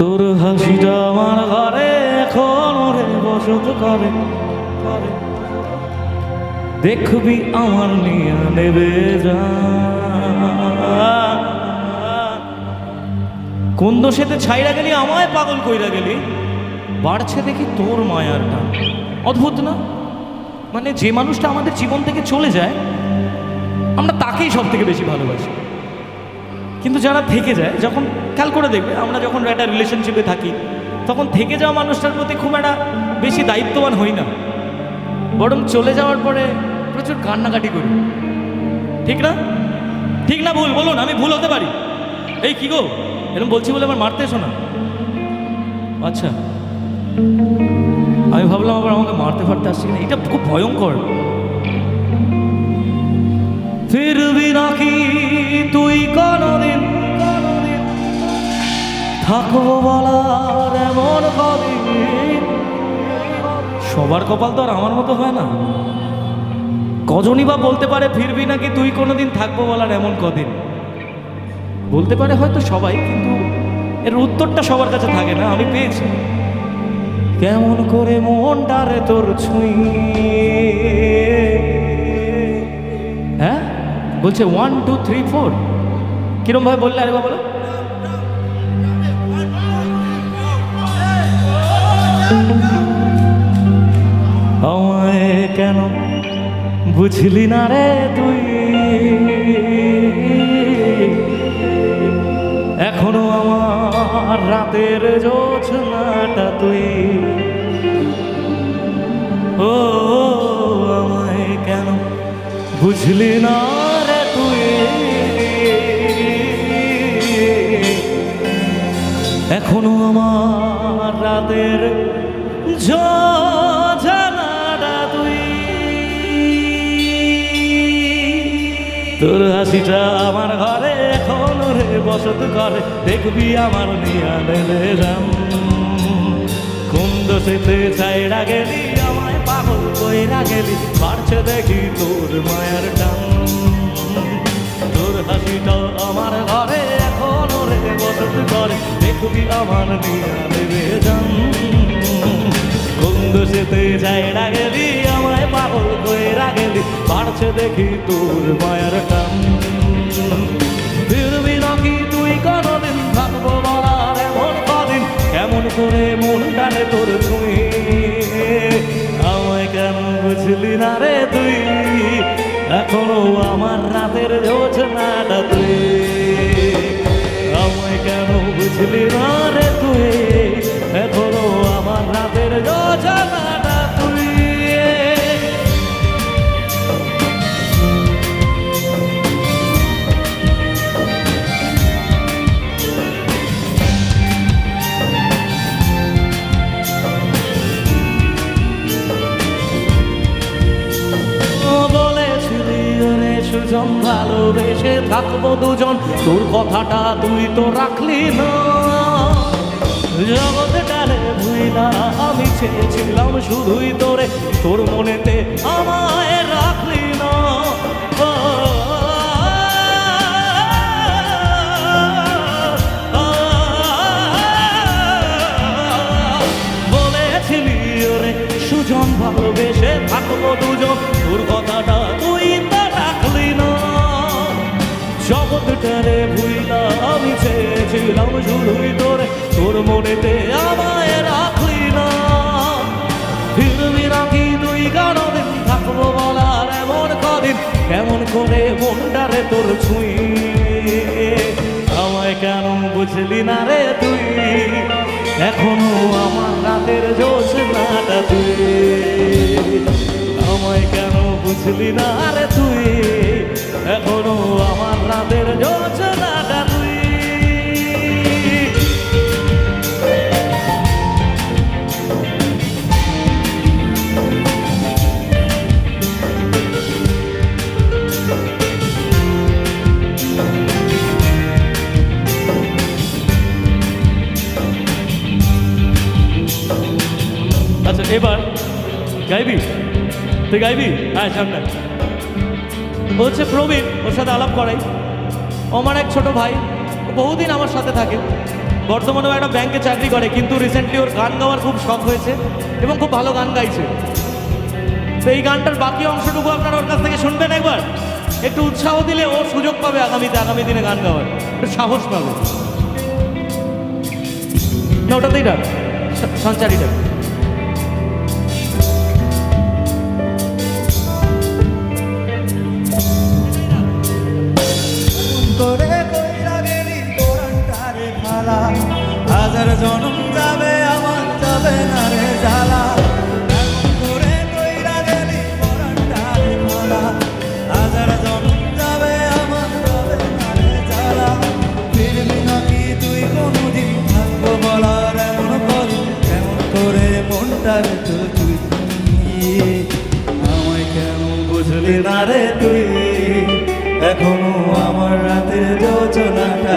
তোর হাসিটা আমার ঘরে এখন রে বসত করে, দেখবি আমার নিয়ে নেবে যা। কোন দোষেতে ছাইরা গেলি আমায় পাগল কইরা গেলি, বাড়ছে দেখি তোর মায়ার টান। অদ্ভুত না? মানে যে মানুষটা আমাদের জীবন থেকে চলে যায় আমরা তাকেই সব থেকে বেশি ভালোবাসি, কিন্তু যারা থেকে যায়, যখন খেয়াল করে দেখবে আমরা যখন একটা রিলেশনশিপে থাকি তখন থেকে যাওয়া মানুষটার প্রতি খুব একটা বেশি দায়িত্ববান হই না, বরং চলে যাওয়ার পরে প্রচুর কান্নাকাটি করি। ঠিক না? ঠিক না ভুল বলুন? আমি ভুল হতে পারি। এই কি গো এরকম বলছি বলে আমার মারতে এসো না। আচ্ছা, আমি ভাবলাম আবার আমাকে মারতে ফারতে আসছি না, এটা খুব ভয়ঙ্কর। ফিরবি নাকি তুই কোনদিন, থাকবো বলার এমন কদিন। সবার কপাল তো আর আমার মতো হয় না। কজনই বা বলতে পারে ফিরবি নাকি তুই কোনোদিন, থাকবো বলার এমন কদিন? বলতে পারে হয়তো সবাই, কিন্তু এর উত্তরটা সবার কাছে থাকে না। আমি পেয়েছি। কেমন করে মনটারে তোর ছুঁই, হ্যাঁ বলছে 1 2 3 4, কিরম ভাবে বললে? আরে বাবা, আমায় কেন বুঝলি না রে তুই, এখনো আমার রাতের জোছনাটা তুই। ও আমায় কেন বুঝলি না রে তুই, এখনো আমার রাতের জোছনাটা তুই। তোর হাসিটা আমার ঘরে এখন রে বসত করে, দেখবি আমার নিয়া নেবে যাম। কোন দোষেতে ছাইড়া গেলি আমায় পাগল কইরা গেলি, বাড়ছে দেখি তোর মায়ার টান। তোর হাসিটা আমার ঘরে এখন রে বসত করে, দেখবি আমার নিয়া নেবে যাম। কোন দোষেতে ছাইড়া গেলি আমায় পাগল কইরা গেলি, বাড়ছে দেখি তোর মায়ার টান। ফিরবি নাকি তুই কোনদিন, থাকবো বলার এমন কদিন। কেমন করে মনটারে তোর ছুঁই, আমায় কেন বুঝলি না রে তুই, এখনো আমার রাতের জোছনাটা তুই। আমায় কেন বুঝলি না রে তুই, এখনো আমার রাতের জোছনাটা তুই। সুজন ভালোবেসে থাকবো দুজন, তোর কথাটা তুই তো রাখলি না। জগৎটারে ভুইলা আমি চেয়েছিলাম শুধুই তোরে, তোর মনেতে আমায় রাখলি না। বলেছিলি ওরে সুজন ভালোবেসে থাকবো দুজন, তোর কথাটা তুই তো রাখলি না। জগৎটারে ভুইলা আমি চেয়েছিলাম শুধুই তোরে, তোর মনেতে আমায় রাখলি না। ফিরবি নাকি তুই কোনদিন, থাকবো বলার এমন কদিন। কেমন করে মনটারে তোর ছুঁই, আমায় কেন বুঝলি না রে তুই, এখনো আমার রাতের জোছনাটা তুই। আমায় কেন বুঝলি না রে তুই, এখনো আমার রাতের জোছনাটা তুই। আচ্ছা এবার গাইবি? তুই গাইবি? হ্যাঁ সামনে। ও হচ্ছে প্রবীণ, ওর সাথে আলাপ করাই। ও আমার এক ছোট ভাই, বহুদিন আমার সাথে থাকে। বর্তমানেও একটা ব্যাংকে চাকরি করে, কিন্তু রিসেন্টলি ওর গান গাওয়ার খুব শখ হয়েছে এবং খুব ভালো গান গাইছে। তো এই গানটার বাকি অংশটুকু আপনারা ওর কাছ থেকে শুনবেন একবার। একটু উৎসাহ দিলে ও সুযোগ পাবে আগামী দিনে গান গাওয়ার, একটু সাহস পাবে। না ওটাতেই ডাক, সঞ্চারীটা। হাজার জনম যাবে আমার যাবে না রে জ্বালা, এমন করে কইরা গেলি পরানটারে ফালা। হাজার জনম যাবে আমার যাবে না রে জ্বালা, ফিরবি নাকি তুই কোনদিন থাকবো বলার এমন করি, কেমন করে মনটারে তো তুই আমায় কেন বুঝলি না রে তুই, এখনো আমার রাতের যোজনাটা